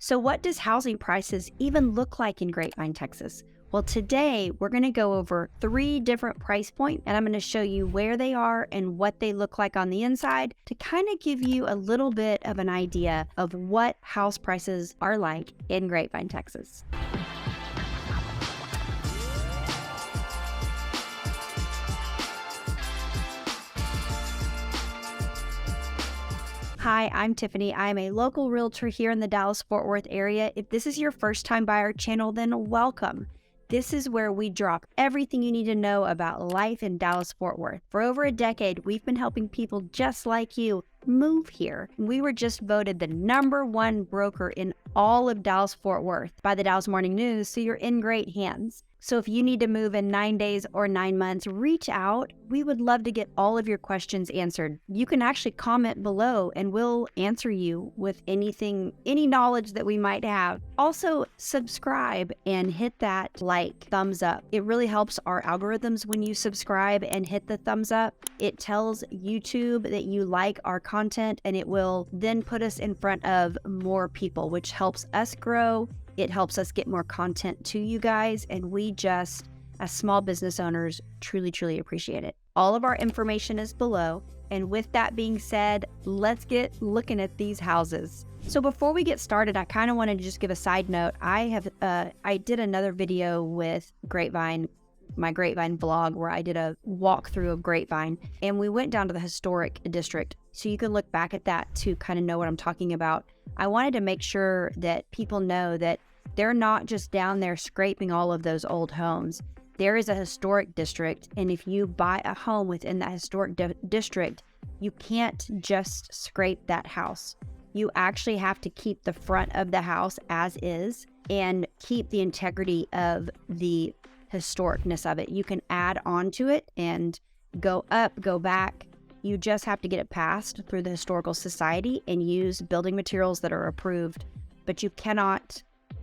So what does housing prices even look like in Grapevine, Texas? Well, today we're going to go over 3 different price points, and I'm going to show you where they are and what they look like on the inside to kind of give you a little bit of an idea of what house prices are like in Grapevine, Texas. Hi, I'm Tiffany. I'm a local realtor here in the Dallas-Fort Worth area. If this is your first time by our channel, then welcome. This is where we drop everything you need to know about life in Dallas-Fort Worth. For over a decade, we've been helping people just like you move here. We were just voted the #1 broker in all of Dallas-Fort Worth by the Dallas Morning News, so you're in great hands. So if you need to move in 9 days or 9 months, reach out. We would love to get all of your questions answered. You can actually comment below and we'll answer you with anything, any knowledge that we might have. Also, subscribe and hit that thumbs up. It really helps our algorithms when you subscribe and hit the thumbs up. It tells YouTube that you like our content and it will then put us in front of more people, which helps us grow. It helps us get more content to you guys, and we just, as small business owners, truly appreciate it. All of our information is below, and with that being said, let's get looking at these houses. So before we get started, I kind of wanted to just give a side note. I did another video with Grapevine, my Grapevine vlog, where I did a walkthrough of Grapevine, and we went down to the historic district. So you can look back at that to kind of know what I'm talking about. I wanted to make sure that people know that they're not just down there scraping all of those old homes. There is a historic district, and if you buy a home within that historic district, you can't just scrape that house. You actually have to keep the front of the house as is and keep the integrity of the historicness of it. You can add on to it and go up, go back. You just have to get it passed through the Historical Society and use building materials that are approved, but you cannot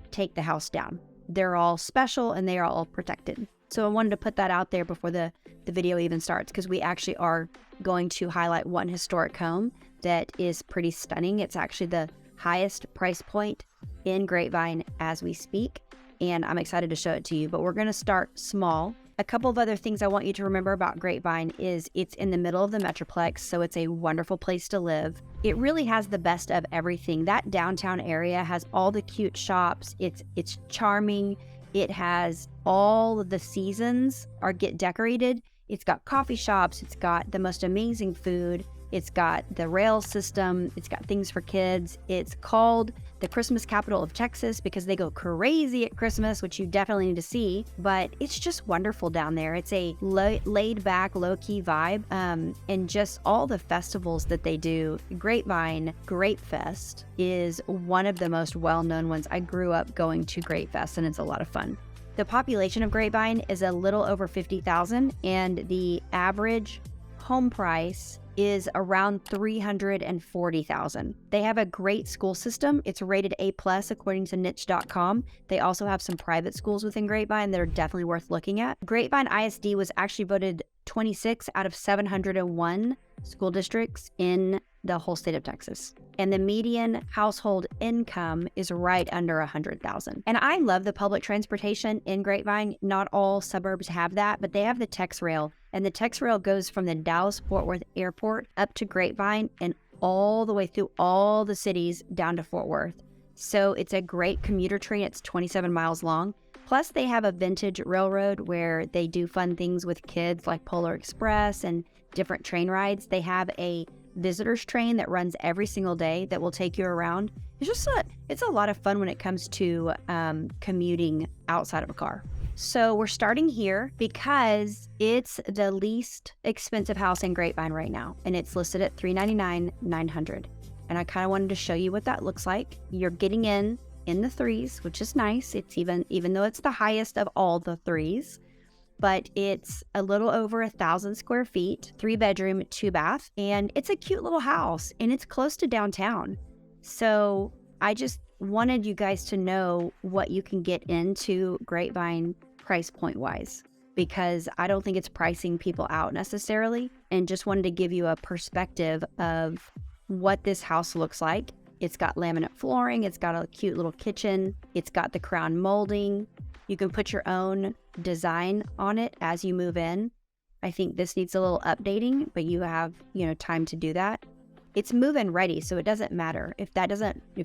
take the house down. They're all special and they are all protected. So I wanted to put that out there before the video even starts, because we actually are going to highlight one historic home that is pretty stunning. It's actually the highest price point in Grapevine as we speak, and I'm excited to show it to you, but we're going to start small. A couple of other things I want you to remember about Grapevine is it's in the middle of the metroplex, so it's a wonderful place to live. It really has the best of everything. That downtown area has all the cute shops. It's charming. It has all of the seasons get decorated. It's got coffee shops. It's got the most amazing food. It's got the rail system. It's got things for kids. It's called the Christmas capital of Texas because they go crazy at Christmas, which you definitely need to see. But it's just wonderful down there. It's a laid back, low key vibe. And just all the festivals that they do. Grapevine Grape Fest is one of the most well-known ones. I grew up going to Grape Fest and it's a lot of fun. The population of Grapevine is a little over 50,000, and the average home price is around $340,000. They have a great school system. It's rated A+ according to niche.com. They also have some private schools within Grapevine that are definitely worth looking at. Grapevine ISD was actually voted 26 out of 701 school districts in the whole state of Texas. And the median household income is right under $100,000. And I love the public transportation in Grapevine. Not all suburbs have that, but they have the Tex Rail. And the Tex Rail goes from the Dallas-Fort Worth Airport up to Grapevine and all the way through all the cities down to Fort Worth. So it's a great commuter train. It's 27 miles long. Plus they have a vintage railroad where they do fun things with kids like Polar Express and different train rides. They have a visitors train that runs every single day that will take you around. It's a lot of fun when it comes to commuting outside of a car. So we're starting here because it's the least expensive house in Grapevine right now, and it's listed at $399,900. And I kind of wanted to show you what that looks like. You're getting in the threes, which is nice. It's even though it's the highest of all the threes, but it's a little over 1,000 square feet, 3-bedroom, 2-bath, and it's a cute little house, and it's close to downtown. So I just wanted you guys to know what you can get into Grapevine price point wise, because I don't think it's pricing people out necessarily, and just wanted to give you a perspective of what this house looks like. It's got laminate flooring. It's got a cute little kitchen. It's got the crown molding. You can put your own design on it as you move in. I think this needs a little updating, but you have, time to do that. It's move-in ready, so it doesn't matter. If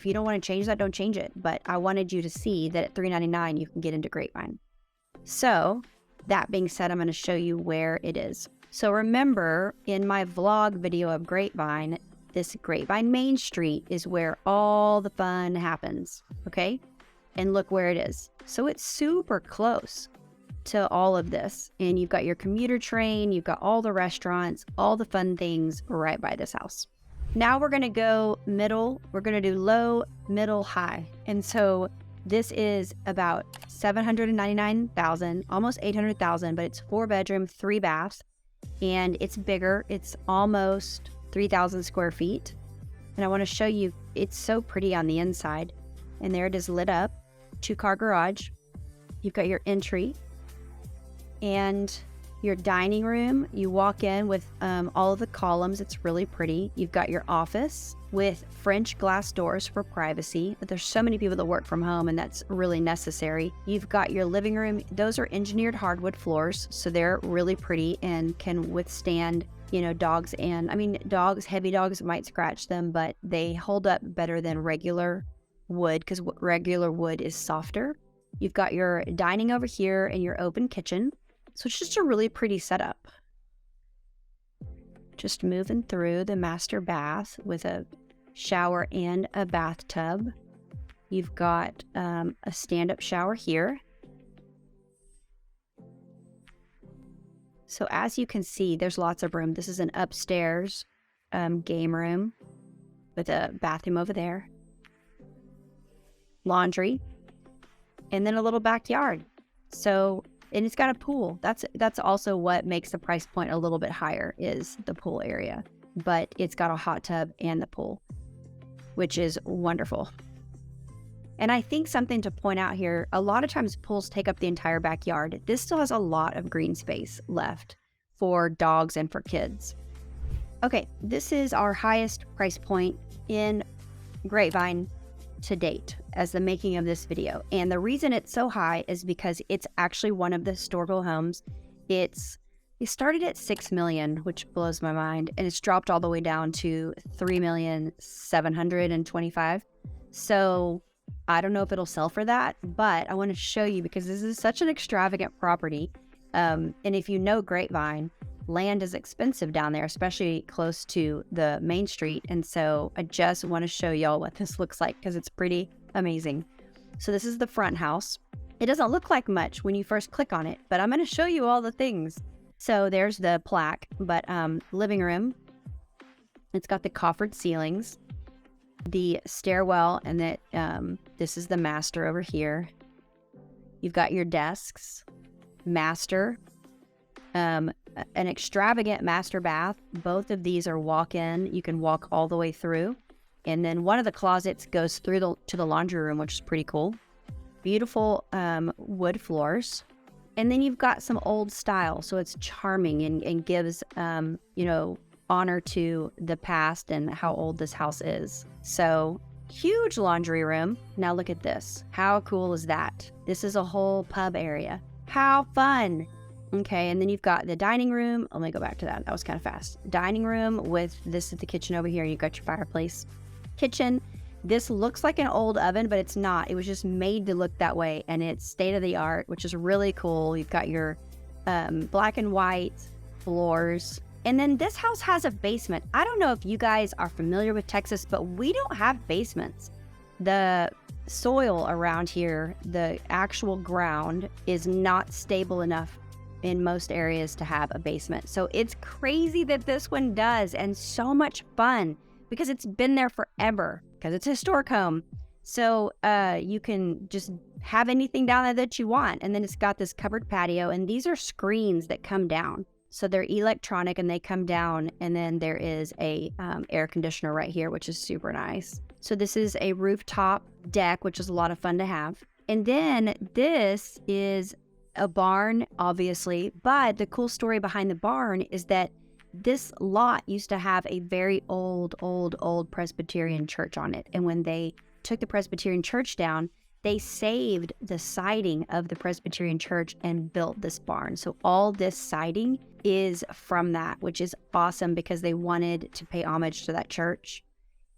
you don't want to change that, don't change it. But I wanted you to see that at $399, you can get into Grapevine. So that being said, I'm going to show you where it is. So remember, in my vlog video of Grapevine, this Grapevine Main Street is where all the fun happens, okay? And look where it is. So it's super close to all of this. And you've got your commuter train, you've got all the restaurants, all the fun things right by this house. Now we're gonna go middle. We're gonna do low, middle, high. And so this is about $799,000, almost $800,000, but it's 4-bedroom, 3 baths, and it's bigger. It's almost 3,000 square feet. And I wanna show you, it's so pretty on the inside. And there it is lit up, 2-car garage. You've got your entry and your dining room. You walk in with all of the columns. It's really pretty. You've got your office with French glass doors for privacy. But there's so many people that work from home, and that's really necessary. You've got your living room. Those are engineered hardwood floors, so they're really pretty and can withstand, dogs. And heavy dogs might scratch them, but they hold up better than regular wood because regular wood is softer. You've got your dining over here and your open kitchen. So it's just a really pretty setup. Just moving through the master bath with a shower and a bathtub. You've got a stand-up shower here. So as you can see, there's lots of room. This is an upstairs game room with a bathroom over there. Laundry. And then a little backyard. And it's got a pool. That's also what makes the price point a little bit higher, is the pool area. But it's got a hot tub and the pool, which is wonderful. And I think something to point out here, a lot of times pools take up the entire backyard. This still has a lot of green space left for dogs and for kids. Okay, this is our highest price point in Grapevine to date as the making of this video. And the reason it's so high is because it's actually one of the historical homes. It started at $6 million, which blows my mind, and it's dropped all the way down to $3,725,000. So I don't know if it'll sell for that, but I want to show you because this is such an extravagant property. And if you know Grapevine, land is expensive down there, especially close to the main street. And so I just want to show y'all what this looks like because it's pretty amazing. So this is the front house. It doesn't look like much when you first click on it, but I'm going to show you all the things. So there's the plaque, but living room. It's got the coffered ceilings, the stairwell, and that this is the master over here. You've got your desks, master, an extravagant master bath. Both of these are walk-in. You can walk all the way through. And then one of the closets goes through to the laundry room, which is pretty cool. Beautiful wood floors. And then you've got some old style. So it's charming and gives, honor to the past and how old this house is. So huge laundry room. Now look at this. How cool is that? This is a whole pub area. How fun. Okay, and then you've got the dining room. Let me go back to that. That was kind of fast. Dining room with this is the kitchen over here. You've got your fireplace. Kitchen. This looks like an old oven, but it's not. It was just made to look that way, and it's state of the art, which is really cool. You've got your black and white floors. And then this house has a basement. I don't know if you guys are familiar with Texas, but we don't have basements. The soil around here, the actual ground, is not stable enough in most areas to have a basement. So it's crazy that this one does, and so much fun because it's been there forever because it's a historic home. So you can just have anything down there that you want. And then it's got this covered patio, and these are screens that come down. So they're electronic and they come down, and then there is a air conditioner right here, which is super nice. So this is a rooftop deck, which is a lot of fun to have. And then this is a barn, obviously, but the cool story behind the barn is that This lot used to have a very old Presbyterian church on it. And when they took the Presbyterian church down, they saved the siding of the Presbyterian church and built this barn. So all this siding is from that, which is awesome because they wanted to pay homage to that church.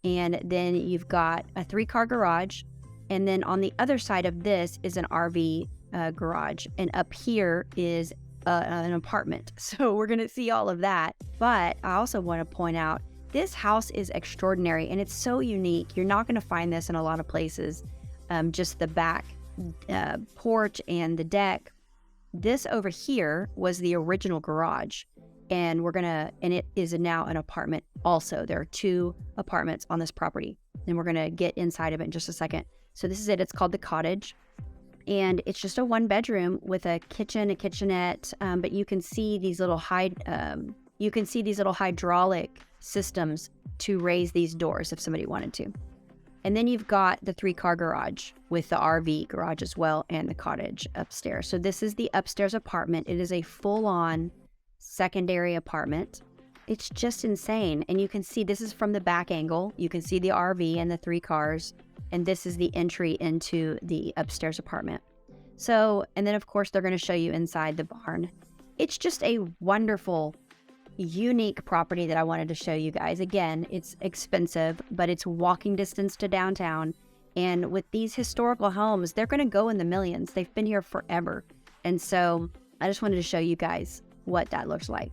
And then you've got a 3-car garage. And then on the other side of this is an RV garage. And up here is an apartment. So we're going to see all of that. But I also want to point out this house is extraordinary and it's so unique. You're not going to find this in a lot of places. Just the back porch and the deck. This over here was the original garage, and it is now an apartment also. There are 2 apartments on this property, and we're gonna get inside of it in just a second. So this is it. It's called the cottage, and it's just a 1-bedroom with a kitchen, a kitchenette. But you can see these little hydraulic systems to raise these doors if somebody wanted to. And then you've got the 3-car garage with the RV garage as well and the cottage upstairs. So this is the upstairs apartment. It is a full-on secondary apartment. It's just insane. And you can see this is from the back angle. You can see the RV and the 3 cars. And this is the entry into the upstairs apartment. So, and then of course they're going to show you inside the barn. It's just a wonderful, unique property that I wanted to show you guys. Again, it's expensive, but it's walking distance to downtown. And with these historical homes, they're going to go in the millions. They've been here forever. And so I just wanted to show you guys what that looks like.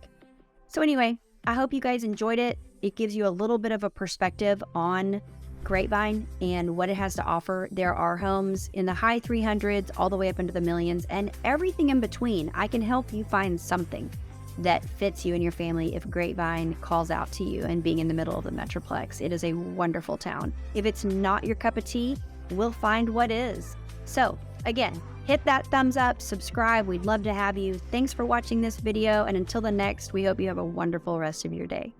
So anyway, I hope you guys enjoyed it. It gives you a little bit of a perspective on Grapevine and what it has to offer. There are homes in the high 300s all the way up into the millions and everything in between. I can help you find something that fits you and your family if Grapevine calls out to you. And being in the middle of the metroplex, it is a wonderful town. If it's not your cup of tea, we'll find what is. So again, hit that thumbs up, subscribe. We'd love to have you. Thanks for watching this video. And until the next, we hope you have a wonderful rest of your day.